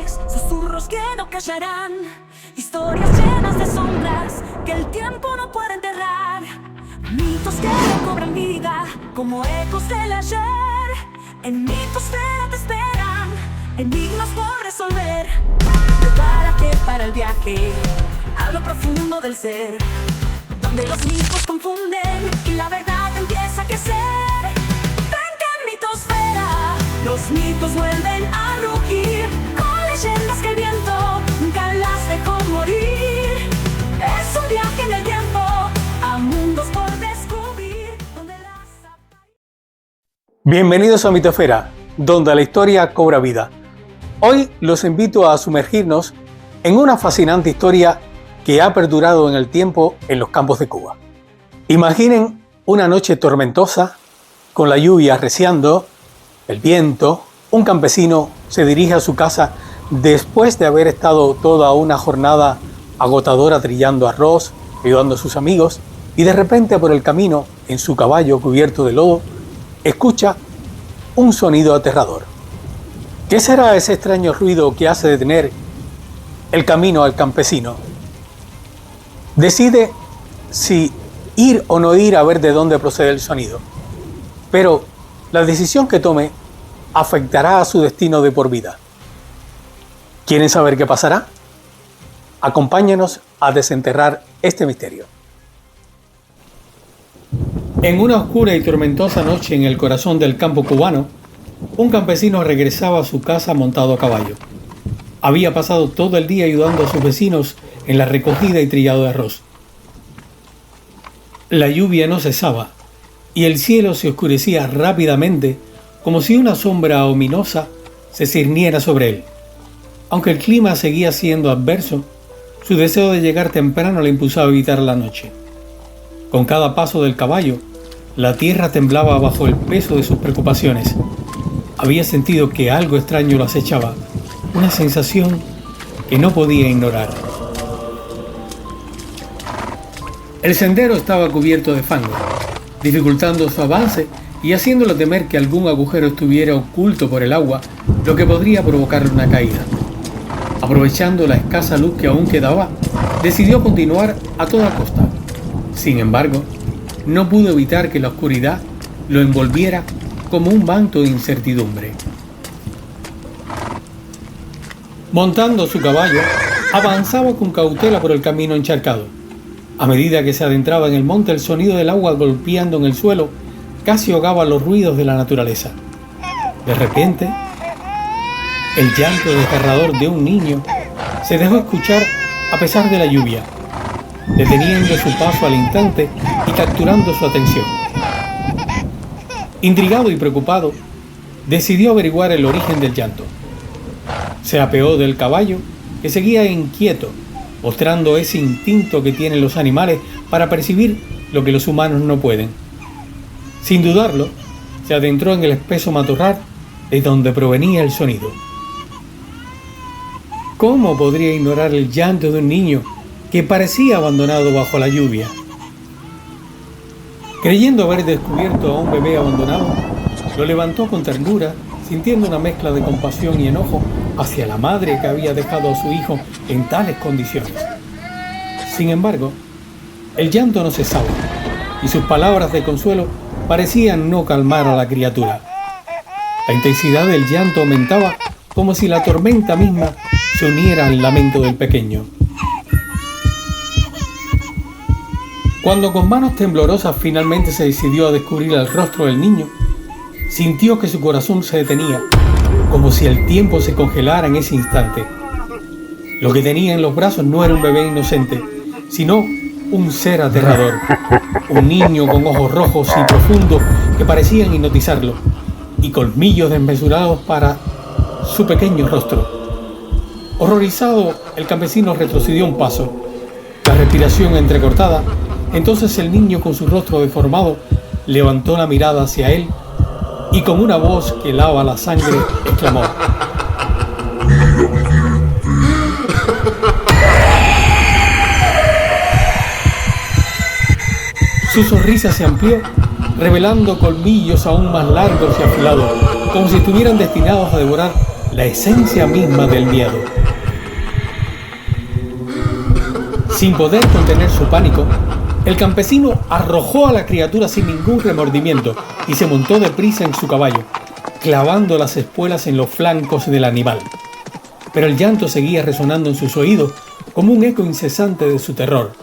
voces, susurros que no callarán, historias llenas de sombras que el tiempo no puede enterrar, mitos que recobran vida como ecos del ayer. En mitosfera te esperan enigmas por resolver. Prepárate para el viaje a lo profundo del ser, donde los mitos confunden y la verdad empieza a crecer. Vente a mitosfera, los mitos vuelven a rugir, con leyendas que el viento nunca las dejó morir. Es un viaje en el tiempo a mundos por descubrir, donde las... Bienvenidos a Mitosfera, donde la historia cobra vida. Hoy los invito a sumergirnos en una fascinante historia que ha perdurado en el tiempo en los campos de Cuba. Imaginen una noche tormentosa, con la lluvia arreciando, el viento. Un campesino se dirige a su casa después de haber estado toda una jornada agotadora trillando arroz, ayudando a sus amigos, y de repente por el camino, en su caballo cubierto de lodo, escucha un sonido aterrador. ¿Qué será ese extraño ruido que hace detener el camino al campesino? Decide si ir o no ir a ver de dónde procede el sonido, pero la decisión que tome afectará a su destino de por vida. ¿Quieren saber qué pasará? Acompáñenos a desenterrar este misterio. En una oscura y tormentosa noche en el corazón del campo cubano, un campesino regresaba a su casa montado a caballo. Había pasado todo el día ayudando a sus vecinos en la recogida y trillado de arroz. La lluvia no cesaba y el cielo se oscurecía rápidamente, como si una sombra ominosa se cerniera sobre él. Aunque el clima seguía siendo adverso, su deseo de llegar temprano le impulsaba a evitar la noche. Con cada paso del caballo, la tierra temblaba bajo el peso de sus preocupaciones. Había sentido que algo extraño lo acechaba, una sensación que no podía ignorar. El sendero estaba cubierto de fango, dificultando su avance y haciéndolo temer que algún agujero estuviera oculto por el agua, lo que podría provocarle una caída. Aprovechando la escasa luz que aún quedaba, decidió continuar a toda costa. Sin embargo, no pudo evitar que la oscuridad lo envolviera como un manto de incertidumbre. Montando su caballo, avanzaba con cautela por el camino encharcado. A medida que se adentraba en el monte, el sonido del agua golpeando en el suelo casi ahogaba los ruidos de la naturaleza. De repente, el llanto desgarrador de un niño se dejó escuchar a pesar de la lluvia, deteniendo su paso al instante y capturando su atención. Intrigado y preocupado, decidió averiguar el origen del llanto. Se apeó del caballo, que seguía inquieto, mostrando ese instinto que tienen los animales para percibir lo que los humanos no pueden. Sin dudarlo, se adentró en el espeso matorral de donde provenía el sonido. ¿Cómo podría ignorar el llanto de un niño que parecía abandonado bajo la lluvia? Creyendo haber descubierto a un bebé abandonado, lo levantó con ternura, sintiendo una mezcla de compasión y enojo hacia la madre que había dejado a su hijo en tales condiciones. Sin embargo, el llanto no cesaba, y sus palabras de consuelo parecían no calmar a la criatura. La intensidad del llanto aumentaba como si la tormenta misma se uniera al lamento del pequeño. Cuando con manos temblorosas finalmente se decidió a descubrir el rostro del niño, sintió que su corazón se detenía, como si el tiempo se congelara en ese instante. Lo que tenía en los brazos no era un bebé inocente, sino un ser aterrador, un niño con ojos rojos y profundos que parecían hipnotizarlo, y colmillos desmesurados para su pequeño rostro. Horrorizado, el campesino retrocedió un paso, la respiración entrecortada. Entonces el niño, con su rostro deformado, levantó la mirada hacia él y con una voz que helaba la sangre exclamó: Su sonrisa se amplió, revelando colmillos aún más largos y afilados, como si estuvieran destinados a devorar la esencia misma del miedo. Sin poder contener su pánico, el campesino arrojó a la criatura sin ningún remordimiento y se montó deprisa en su caballo, clavando las espuelas en los flancos del animal. Pero el llanto seguía resonando en sus oídos como un eco incesante de su terror,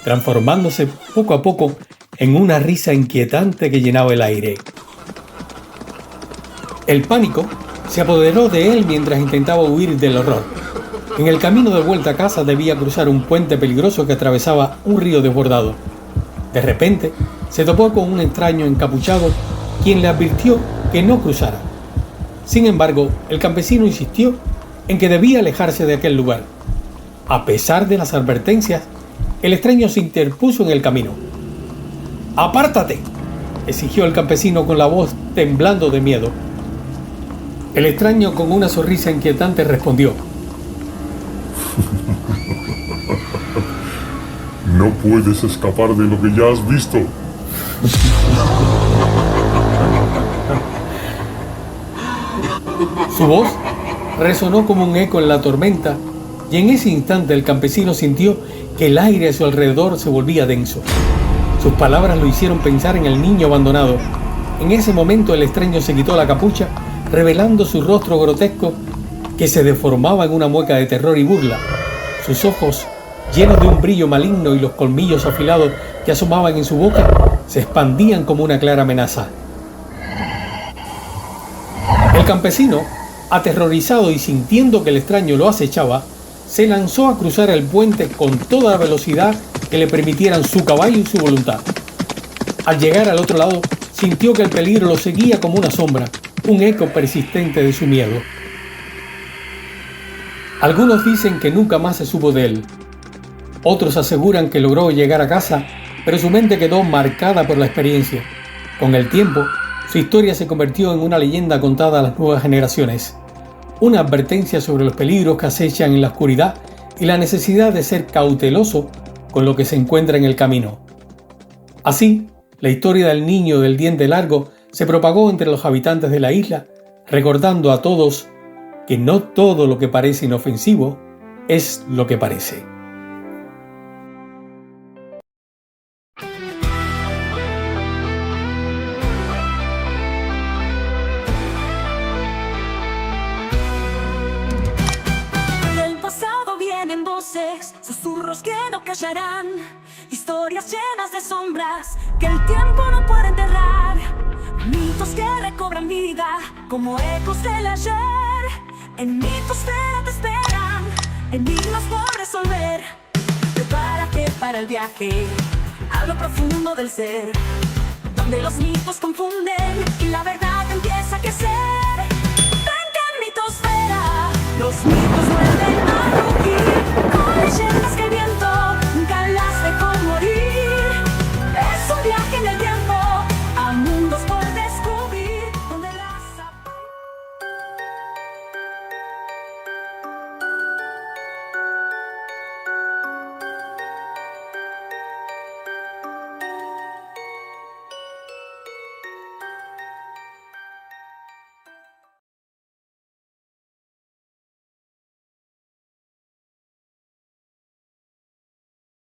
transformándose poco a poco en una risa inquietante que llenaba el aire. El pánico se apoderó de él mientras intentaba huir del horror. En el camino de vuelta a casa debía cruzar un puente peligroso que atravesaba un río desbordado. De repente, se topó con un extraño encapuchado, quien le advirtió que no cruzara. Sin embargo, el campesino insistió en que debía alejarse de aquel lugar. A pesar de las advertencias, el extraño se interpuso en el camino. ¡Apártate!, exigió el campesino con la voz temblando de miedo. El extraño, con una sonrisa inquietante, respondió: No puedes escapar de lo que ya has visto. Su voz resonó como un eco en la tormenta, y en ese instante el campesino sintió que el aire a su alrededor se volvía denso. Sus palabras lo hicieron pensar en el niño abandonado. En ese momento el extraño se quitó la capucha, revelando su rostro grotesco que se deformaba en una mueca de terror y burla. Sus ojos, llenos de un brillo maligno, y los colmillos afilados que asomaban en su boca se expandían como una clara amenaza. El campesino, aterrorizado y sintiendo que el extraño lo acechaba, se lanzó a cruzar el puente con toda la velocidad que le permitieran su caballo y su voluntad. Al llegar al otro lado, sintió que el peligro lo seguía como una sombra, un eco persistente de su miedo. Algunos dicen que nunca más se supo de él. Otros aseguran que logró llegar a casa, pero su mente quedó marcada por la experiencia. Con el tiempo, su historia se convirtió en una leyenda contada a las nuevas generaciones. Una advertencia sobre los peligros que acechan en la oscuridad y la necesidad de ser cauteloso con lo que se encuentra en el camino. Así, la historia del niño del diente largo se propagó entre los habitantes de la isla, recordando a todos que no todo lo que parece inofensivo es lo que parece. Del pasado vienen voces, susurros que no callarán, historias llenas de sombras que el tiempo no puede enterrar, mitos que recobran vida como ecos del ayer. En mi atmósfera te esperan enigmas por resolver. Prepárate para el viaje a lo profundo del ser, donde los mitos confunden y la verdad empieza a crecer. Vente a mi atmósfera, los mitos vuelven a rugir con leyendas